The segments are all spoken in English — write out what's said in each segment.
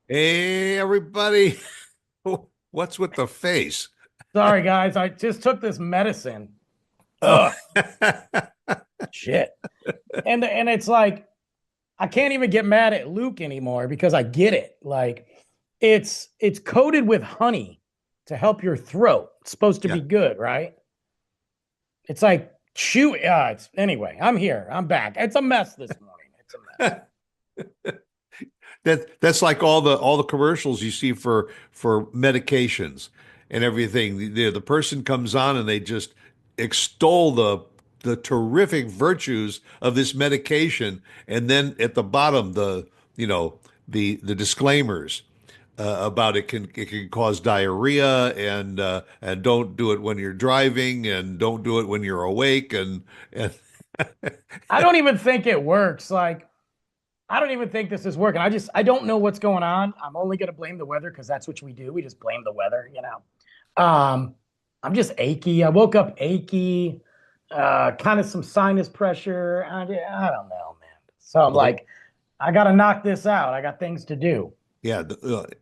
Hey, everybody. What's with the face? Sorry, guys. I just took this medicine. Oh, Ugh, shit. And it's like I can't even get mad at Luke anymore because I get it. Like it's coated with honey to help your throat. It's supposed to be yeah. good, right? It's like chew. It's anyway. I'm here. I'm back. It's a mess this morning. It's a mess. That's like all the commercials you see for medications and everything. The person comes on and they just extol the terrific virtues of this medication, and then at the bottom you know the disclaimers about it can cause diarrhea and don't do it when you're driving and don't do it when you're awake and I don't even think it works. Like I don't even think this is working. I don't know what's going on. I'm only gonna blame the weather because that's what we do. We just blame the weather. Um, I'm just achy. I woke up achy, kind of some sinus pressure. I don't know, man. So I'm well the like, I got to knock this out. I got things to do. Yeah,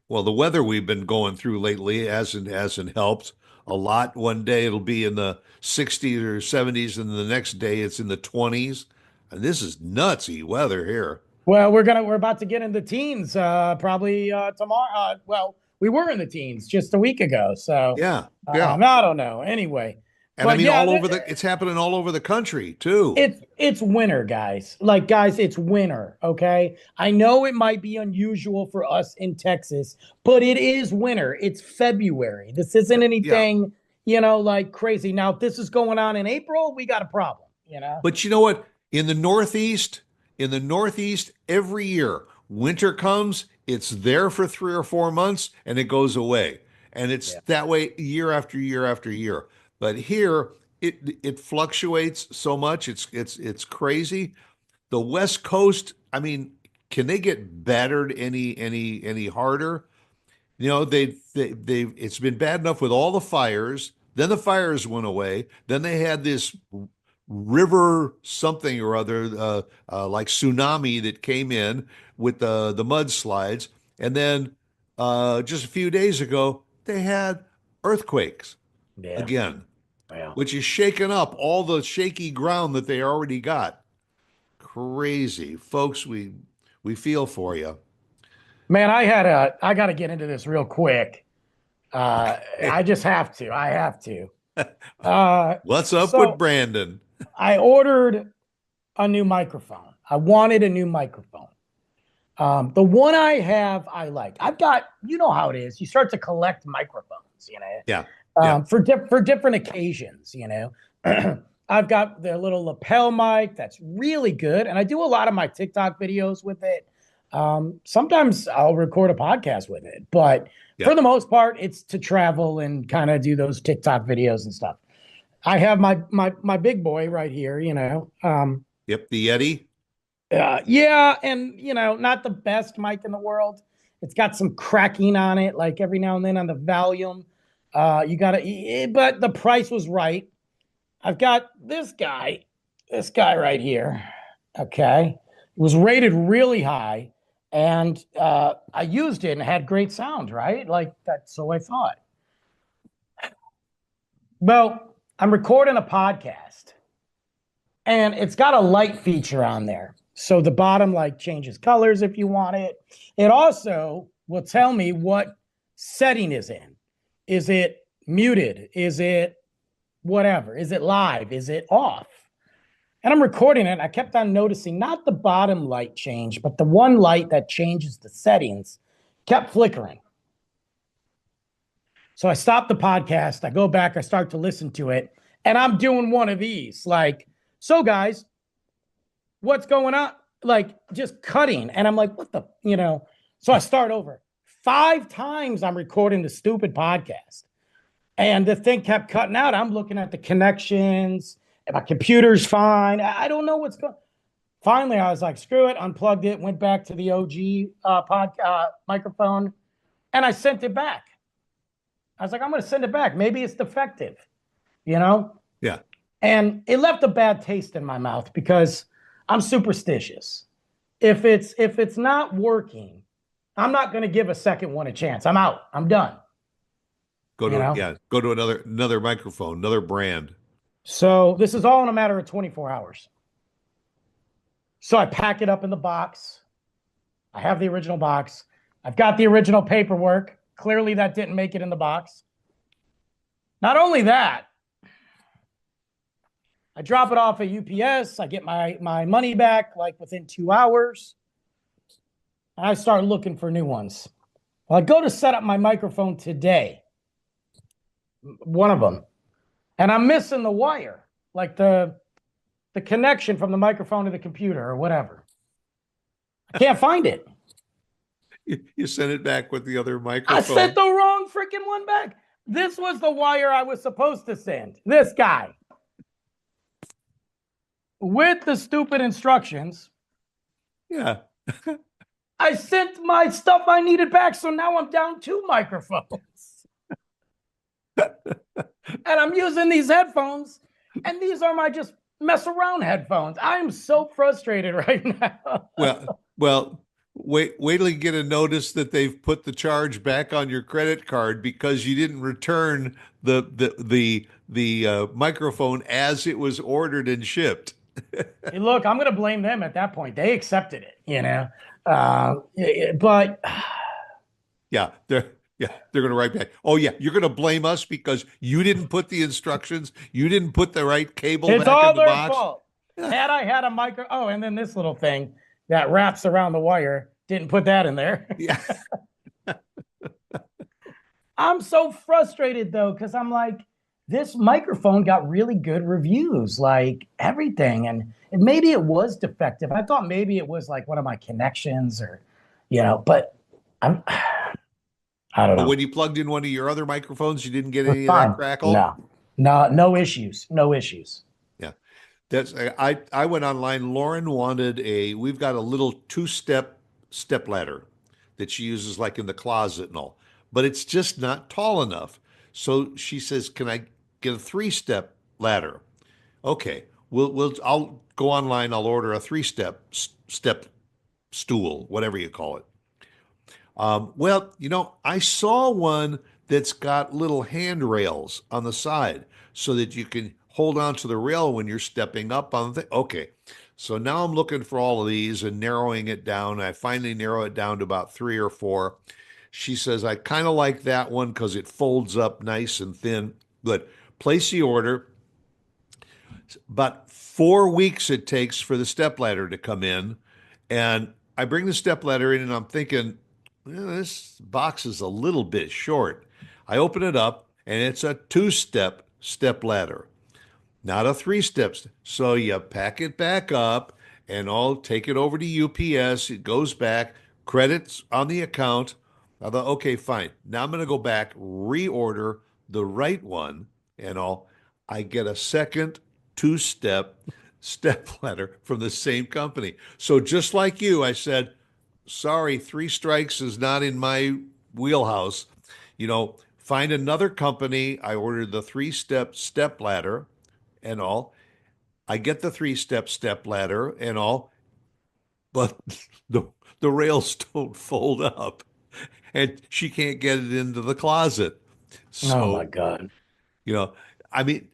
well, the weather we've been going through lately hasn't helped a lot. One day it'll be in the 60s or 70s, and the next day it's in the 20s. And this is nutsy weather here. Well, we're about to get in the teens, probably tomorrow. Well, we were in the teens just a week ago, so Yeah, yeah. I don't know. Anyway, And I but mean, yeah, it's happening all over the country too. it's winter, guys. Like, guys, it's winter. Okay, I know it might be unusual for us in Texas, but it is winter. It's February. This isn't Yeah. anything, like crazy. Now, if this is going on in April, we got a problem. But you know what? In the Northeast, every year, winter comes, it's there for 3 or 4 months, and it goes away. And it's Yeah. that way year after year after year. But here, it fluctuates so much, it's crazy. The West Coast, I mean, can they get battered any harder? They it's been bad enough with all the fires. Then the fires went away. Then they had this river something or other, like tsunami that came in with the mudslides. And then just a few days ago, they had earthquakes Yeah. again, Well, which is shaking up all the shaky ground that they already got. Crazy, folks. We feel for you. man, I got to get into this real quick. I just have to. I have to. Uh, What's up with so Brandon? I ordered a new microphone. I wanted a new microphone. The one I have, I like. I've got, you know how it is. You start to collect microphones, Yeah, yeah. for different occasions. I've got the little lapel mic that's really good, and I do a lot of my TikTok videos with it. Sometimes I'll record a podcast with it, but Yeah. for the most part, it's to travel and kind of do those TikTok videos and stuff. I have my big boy right here. Yep, the Yeti. Yeah, and not the best mic in the world. It's got some cracking on it, like every now and then on the volume. You gotta, but the price was right. I've got this guy right here. Okay, it was rated really high, and I used it and it had great sound, right? Like that. So I thought, well, I'm recording a podcast, and it's got a light feature on there. So the bottom like changes colors if you want it. It also will tell me what setting is in. Is it muted? Is it whatever? Is it live? Is it off? And I'm recording it. I kept on noticing not the bottom light change, but the one light that changes the settings kept flickering. So I stopped the podcast. I go back, I start to listen to it, and I'm doing one of these like, so guys, what's going on? Like just cutting. And I'm like, what the. So I start over. 5 times I'm recording the stupid podcast. And the thing kept cutting out. I'm looking at the connections. And my computer's fine. I don't know what's going. Finally, I was like, screw it, unplugged it, went back to the OG microphone, and I sent it back. I was like, I'm going to send it back. Maybe it's defective, you know? Yeah. And it left a bad taste in my mouth because I'm superstitious. If it's not working, I'm not going to give a second one a chance. I'm out. I'm done. Go You to know. yeah, go to another microphone, another brand. So this is all in a matter of 24 hours. So I pack it up in the box. I have the original box. I've got the original paperwork. Clearly, that didn't make it in the box. Not only that, I drop it off at UPS. I get my money back like within 2 hours. And I start looking for new ones. Well, I go to set up my microphone today, one of them, and I'm missing the wire, like the connection from the microphone to the computer or whatever. I can't find it. You send it back with the other I sent microphone. the wrong freaking one back. This was the wire I was supposed to send. This guy. With the stupid instructions, Yeah. I sent my stuff I needed back. So now I'm down 2 microphones. And I'm using these headphones. And these are my just mess around headphones. I'm so frustrated right now. Well, wait till you get a notice that they've put the charge back on your credit card because you didn't return the microphone as it was ordered and shipped. Hey, look, I'm going to blame them at that point. They accepted it, you know. But Yeah, they're going to write back. Oh yeah, you're going to blame us because you didn't put the instructions, you didn't put the right cable it's back all in the their box. fault. Had I had a micro, oh, and then this little thing that wraps around the wire, didn't put that in there. Yeah. I'm so frustrated though, because I'm like, this microphone got really good reviews, like everything. And maybe it was defective. I thought maybe it was like one of my connections or, but I'm, I don't But know. when you plugged in one of your other microphones, you didn't get It was any of that fine. crackle? No, no, no issues. No issues. Yeah. That's I went online. Lauren wanted we've got a little two step ladder that she uses like in the closet and all, but it's just not tall enough. So she says, "Can I get a three-step ladder?" Okay. I'll go online, I'll order a step stool, whatever you call it. Well, I saw one that's got little handrails on the side so that you can hold on to the rail when you're stepping up on the thing. Okay. So now I'm looking for all of these and narrowing it down. I finally narrow it down to about three or four. She says, I kind of like that one because it folds up nice and thin. Good. Place the order. About 4 weeks it takes for the stepladder to come in. And I bring the stepladder in and I'm thinking, this box is a little bit short. I open it up and it's a two-step ladder, not a three steps. So you pack it back up and I'll take it over to UPS. It goes back, credits on the account. I thought, okay, fine. Now I'm going to go back, reorder the right one, and I get a second two step ladder from the same company. So just like you, I said, sorry, three strikes is not in my wheelhouse. Find another company. I ordered the three step ladder and all. I get the three step ladder and all, but the the rails don't fold up, and she can't get it into the closet. Oh my So, God. you know, I mean,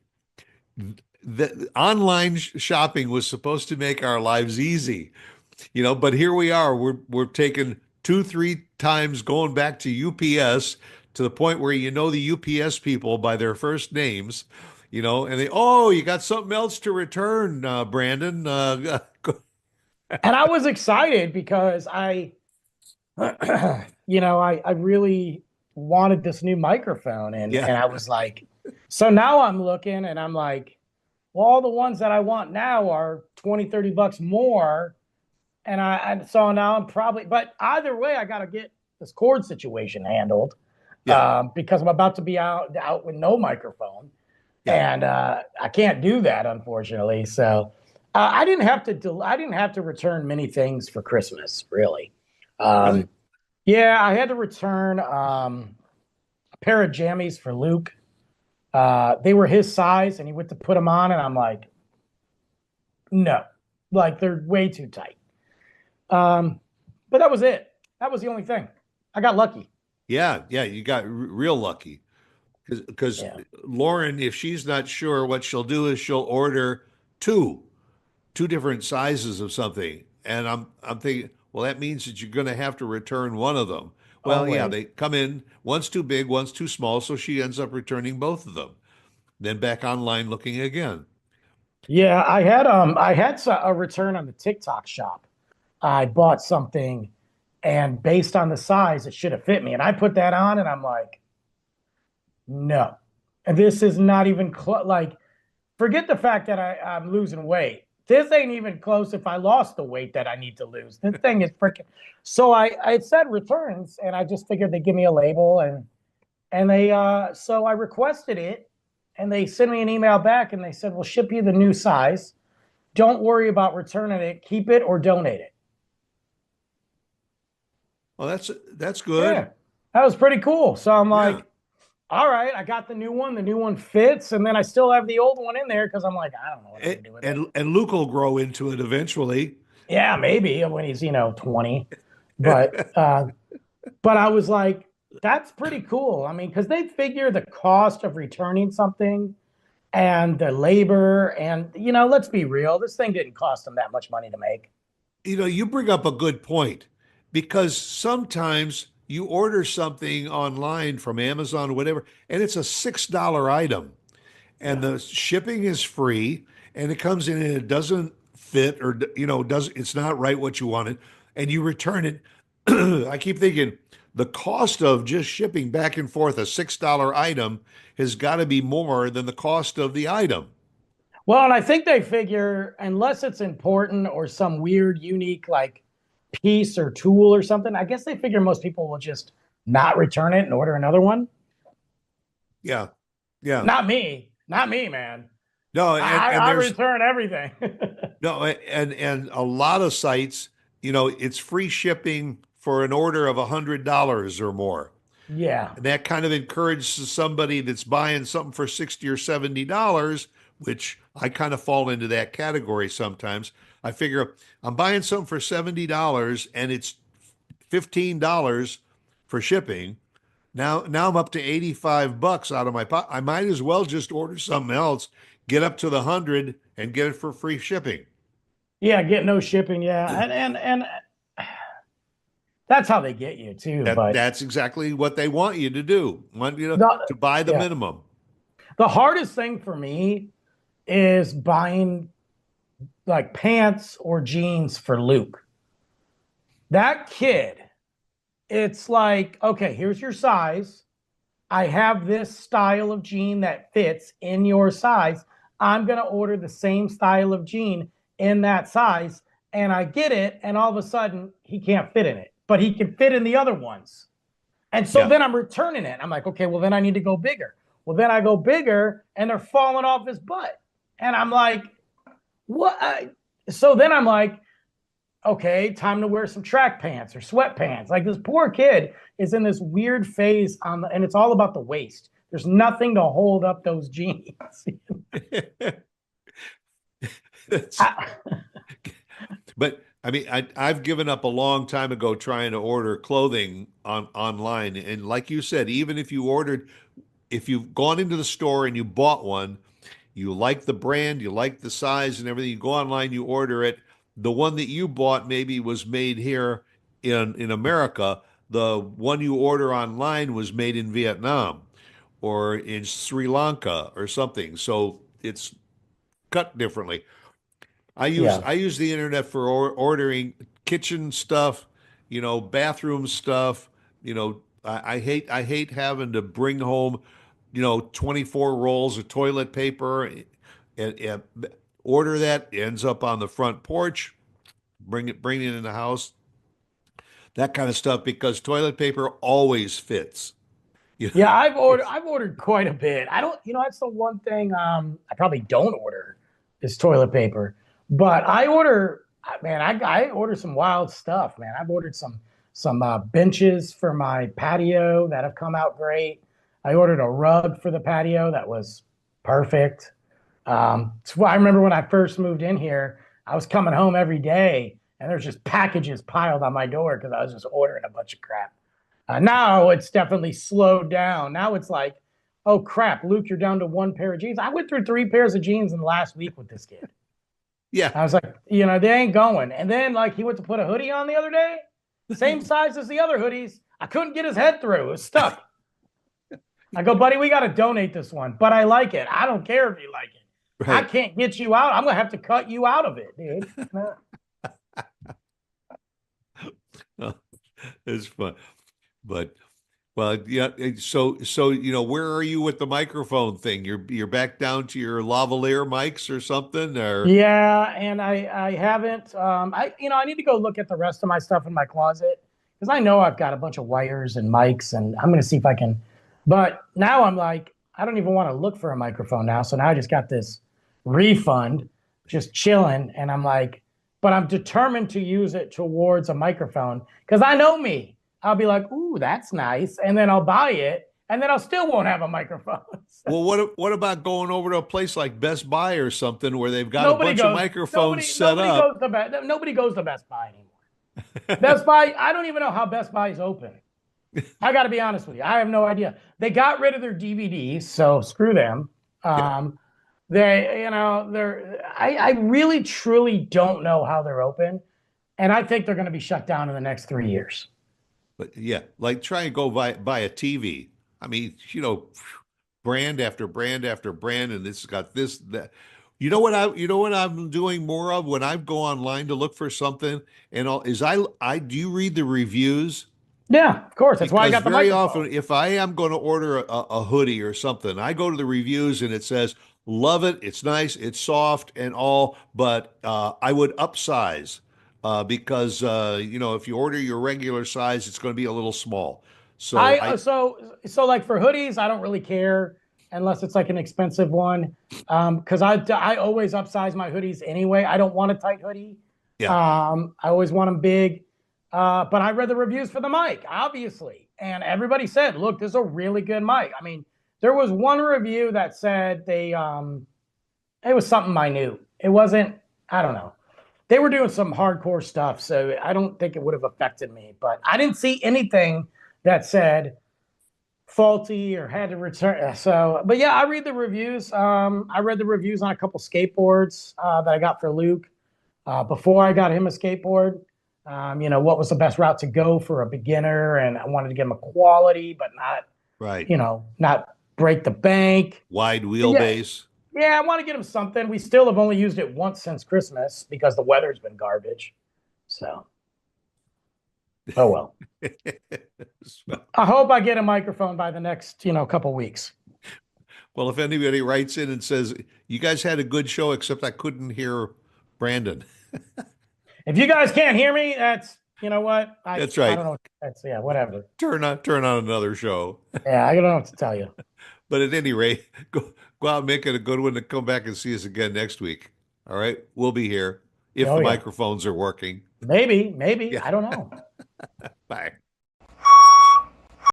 the online shopping was supposed to make our lives easy, but here we are. We're taking two, three times going back to UPS to the point where the UPS people by their first names, and you got something else to return, Brandon. And I was excited because I really wanted this new microphone. And, Yeah, and I was like, so now I'm looking and I'm like, well, all the ones that I want now are 20, 30 bucks more. So now I'm probably, but either way, I got to get this cord situation handled yeah, because I'm about to be out with no microphone. yeah. And I can't do that, unfortunately. So I didn't have to return many things for Christmas, really. Really? Um, yeah, I had to return a pair of jammies for Luke. They were his size, and he went to put them on, and I'm like, no, like they're way too tight. Um, but that was it. That was the only thing. I got lucky. Yeah, yeah, you got real lucky because Yeah. Lauren, if she's not sure, what she'll do is she'll order two two different sizes of something, and I'm thinking, well, that means that you're going to have to return one of them. Oh, Well, yeah, wait. they come in, one's too big, one's too small, so she ends up returning both of them. Then back online looking again. Yeah, I had a return on the TikTok shop. I bought something and based on the size, it should have fit me. And I put that on and I'm like, no. And this is not even like, forget the fact that I'm losing weight. This ain't even close if I lost the weight that I need to lose. This thing is freaking. So I said returns and I just figured they'd give me a label and they so I requested it and they sent me an email back and they said, we'll ship you the new size. Don't worry about returning it. Keep it or donate it. Well, that's Yeah, good. that was pretty cool. So I'm Yeah. like, all right, I got the new one. The new one fits, and then I still have the old one in there because I'm like, I don't know what I'm And, gonna do with it. and Luke will grow into it eventually. Yeah, maybe when he's 20, but I was like, that's pretty cool. I mean, because they figure the cost of returning something and the labor, and let's be real, this thing didn't cost them that much money to make. You bring up a good point because sometimes you order something online from Amazon or whatever, and it's a $6 item, and Yeah. the shipping is free, and it comes in and it doesn't fit or does it's not right what you wanted, and you return it. I keep thinking the cost of just shipping back and forth a $6 item has got to be more than the cost of the item. Well, and I think they figure unless it's important or some weird, unique like piece or tool or something, I guess they figure most people will just not return it and order another one. Yeah, yeah. Not me, man. No, and I there's return everything. no, and a lot of sites, it's free shipping for an order of $100 or more. Yeah. And that kind of encourages somebody that's buying something for 60 or $70, which I kind of fall into that category sometimes. I figure I'm buying something for $70 and it's $15 for shipping. Now I'm up to 85 bucks out of my pocket. I might as well just order something else, get up to the 100 and get it for free shipping. Yeah, get no shipping. Yeah. And that's how they get you too. But That's exactly what they want you to do. Want you the to buy the yeah. minimum. The hardest thing for me is buying like pants or jeans for Luke. That kid, it's like, okay, here's your size. I have this style of jean that fits in your size. I'm going to order the same style of jean in that size. And I get it. And all of a sudden, he can't fit in it, but he can fit in the other ones. And so Yeah. then I'm returning it. I'm like, okay, well, then I need to go bigger. Well, then I go bigger and they're falling off his butt. And I'm like, what? So then I'm like, okay, time to wear some track pants or sweatpants. Like this poor kid is in this weird phase and it's all about the waist. There's nothing to hold up those jeans. That's, but I mean, I've given up a long time ago trying to order clothing online. And like you said, even if you've gone into the store and you bought one, you like the brand, you like the size and everything, you go online, you order it. The one that you bought maybe was made here in America. The one you order online was made in Vietnam or in Sri Lanka or something. So it's cut differently. Yeah. I use the internet for ordering kitchen stuff, bathroom stuff. I hate having to bring home, 24 rolls of toilet paper and order that ends up on the front porch, bring it in the house, that kind of stuff because toilet paper always fits. You Yeah, it's I've ordered quite a bit. I don't, that's the one thing I probably don't order is toilet paper. But I order man, I order some wild stuff, man. I've ordered some benches for my patio that have come out great. I ordered a rug for the patio that was perfect. So I remember when I first moved in here, I was coming home every day and there's just packages piled on my door because I was just ordering a bunch of crap. Now it's definitely slowed down. Now it's like, oh crap, Luke, you're down to one pair of jeans. I went through 3 pairs of jeans in the last week with this kid. Yeah. I was like, they ain't going. And then like he went to put a hoodie on the other day, same size as the other hoodies. I couldn't get his head through. It was stuck. I go, buddy, we got to donate this one, but I like it. I don't care if you like it. I Right. can't get you out. I'm gonna have to cut you out of it, dude. It's fun. But well, yeah. So where are you with the microphone thing? You're back down to your lavalier mics or something, or Yeah, and I haven't. I need to go look at the rest of my stuff in my closet because I know I've got a bunch of wires and mics, and I'm gonna see if I can. But now I'm like, I don't even want to look for a microphone now. So now I just got this refund, just chilling, and I'm like, but I'm determined to use it towards a microphone because I know me. I'll be like, ooh, that's nice, and then I'll buy it, and then I'll still won't have a microphone. well, what about going over to a place like Best Buy or something where they've got a Nobody bunch of goes. microphones Nobody. set Nobody up? goes to Best. Nobody goes to Best Buy anymore. Best Buy. I don't even know how Best Buy is open. I got to be honest with you. I have no idea. They got rid of their DVDs, so screw them. Yeah. They're. I really truly don't know how they're open, and I think they're going to be shut down in the next 3 years. But yeah, like try and go buy a TV. I mean, brand after brand after brand, and it's got this, that. You know what I'm doing more of when I go online to look for something and all is I do you read the reviews? Yeah, of course. That's why I Because got the very microphone. often, if I am going to order a hoodie or something, I go to the reviews and it says, love it, it's nice, it's soft and all, but I would upsize because, if you order your regular size, it's going to be a little small. So I so like for hoodies, I don't really care unless it's like an expensive one. Because I always upsize my hoodies anyway. I don't want a tight hoodie. yeah, I always want them big. But I read the reviews for the mic, obviously, and everybody said, "Look, this is a really good mic." I mean, there was one review that said it was something minute. It wasn't. I don't know. They were doing some hardcore stuff, so I don't think it would have affected me. But I didn't see anything that said faulty or had to return. So, but yeah, I read the reviews. I read the reviews on a couple skateboards that I got for Luke before I got him a skateboard. What was the best route to go for a beginner, and I wanted to give him a quality, but not, right. not break the bank. Wide But yeah, wheelbase. yeah, I want to get him something. We still have only used it once since Christmas because the weather's been garbage. So, oh well. I hope I get a microphone by the next, couple weeks. Well, if anybody writes in and says, you guys had a good show, except I couldn't hear Brandon. If you guys can't hear me, that's you know what That's I right. don't know. That's yeah, whatever. Turn on another show. Yeah, I don't know what to tell you. But at any rate, go out and make it a good one and come back and see us again next week. All right. We'll be here if Oh the yeah, microphones are working. maybe Yeah. I don't know.